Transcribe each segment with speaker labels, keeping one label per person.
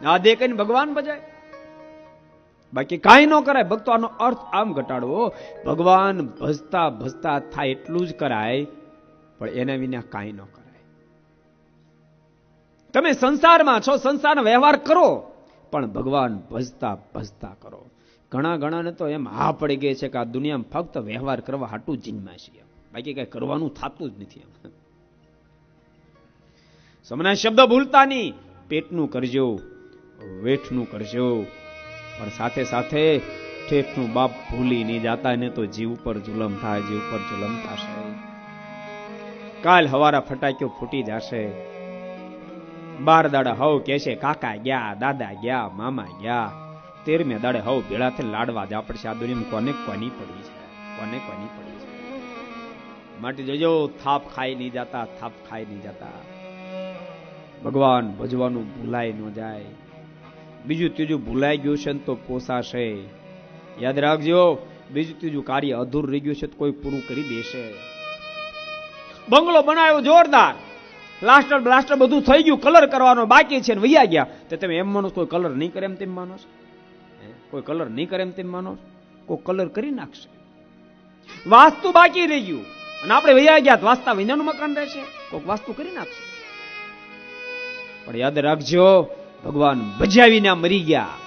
Speaker 1: આ દે કહીને ભગવાન ભજાય, બાકી કાંઈ ન કરાય. ભક્તો આનો અર્થ આમ ઘટાડવો, ભગવાન ભજતા ભજતા થાય એટલું જ કરાય, પણ એના વિના કાંઈ ન કરાય. તમે સંસારમાં છો, સંસારનો વ્યવહાર કરો, પણ ભગવાન ભજતા ભજતા કરો. ઘણા ને તો એમ હા પડી ગઈ છે કે આ દુનિયામાં ફક્ત વ્યવહાર કરવા હાટું જન્મ્યા છીએ, બાકી કઈ કરવાનું થતું જ નથી. સમના શબ્દ ભૂલતા નહીં. પેટનું કરજો, વેઠનું કરજો, પણ સાથે સાથે ઠેઠનું બાપ ભૂલી નહીં જાતા, ને તો જીવ પર જુલમ થાય, જીવ પર જુલમ થશે. કાલ હવારા ફટાક્યો ફૂટી જશે. 12 દાડા હવ કહેશે કાકા ગયા, દાદા ગયા, મામા ગયા. 13મે દાડે હવ ભેળા થઈ લાડવા જ પડશે. આ દુનિયામાં કોને કોની પડી છે, કોને કોની પડી છે. માટે જોજો, થાપ ખાઈ નહીં જાતા, થાપ ખાઈ નહીં જાતા. ભગવાન ભજવાનું ભૂલાય ન જાય. બીજું ત્રીજું ભૂલાઈ ગયું છે ને તો પોસાશે. યાદ રાખજો, બીજું ત્રીજું કાર્ય અધૂર રહી ગયું છે તો કોઈ પૂરું કરી દેશે. બંગલો બનાવ્યો જોરદાર, પ્લાસ્ટર બ્લાસ્ટર બધું થઈ ગયું, કલર કરવાનો બાકી છે ને વૈયા ગયા, તો તમે એમ માનો કોઈ કલર નહીં કરે એમ તેમ માનો છો? કોઈ કલર નહીં કરે એમ તેમ માનો? કોઈ કલર કરી નાખશે. વાસ્તુ બાકી રહી ગયું અને આપણે વૈયા ગયા, વાસ્તા વિનાનું મકાન રહેશે, કોઈક વાસ્તુ કરી નાખશે. પણ યાદ રાખજો, ભગવાન ભજ્યા વિના મરી ગયા,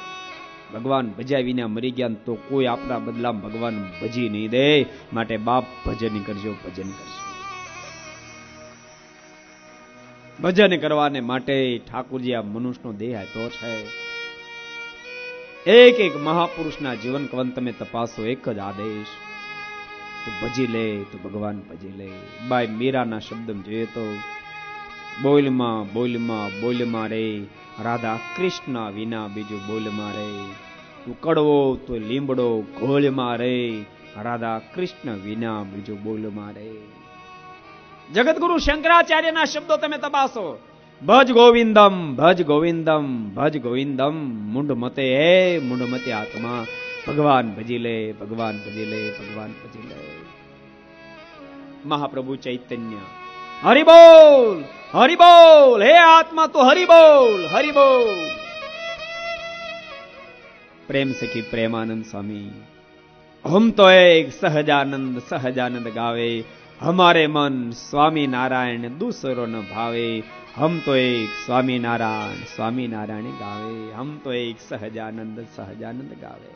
Speaker 1: ભગવાન ભજ્યા વિના મરી ગયા તો કોઈ આપણા બદલામાં ભગવાન ભજી નહીં દે. માટે બાપ ભજન કરજો, ભજન કરજો. ભજન કરવાને માટે ઠાકોરજી આ મનુષ્યનો દેહ આપ્યો છે. એક એક મહાપુરુષના જીવન કવન તમે તપાસો, એક જ આદેશ, તું ભજી લે, તું ભગવાન ભજી લે. બાઈ મીરાના શબ્દ જોઈએ તો બોલમાં બોલમાં બોલમાં રે, રાધા કૃષ્ણ વિના બીજું બોલમાં રે. તું કડવો તો લીમડો ઘોલમાં રે, રાધા કૃષ્ણ વિના બીજું બોલમાં રે. જગતગુરુ શંકરાચાર્યના શબ્દો તમે તપાસો, ભજ ગોવિંદમ, ભજ ગોવિંદમ, ભજ ગોવિંદમ. મુંડ મતે હે, મુંડ મતે આત્મા. ભગવાન ભજી લે, ભગવાન ભજી લે, ભગવાન ભજી લે. મહાપ્રભુ ચૈતન્ય હરિ બોલ, હરિ બોલ. હે આત્મા તો હરિ બોલ, હરિ બોલ. પ્રેમ સખી પ્રેમાનંદ સ્વામી, હમ તો એક સહજાનંદ, સહજાનંદ ગાવે. हमारे मन स्वामी नारायण दूसरो न भावे. हम तो एक स्वामी नारायण, स्वामी नारायण गावे. हम तो एक सहजानंद, सहजानंद गावे.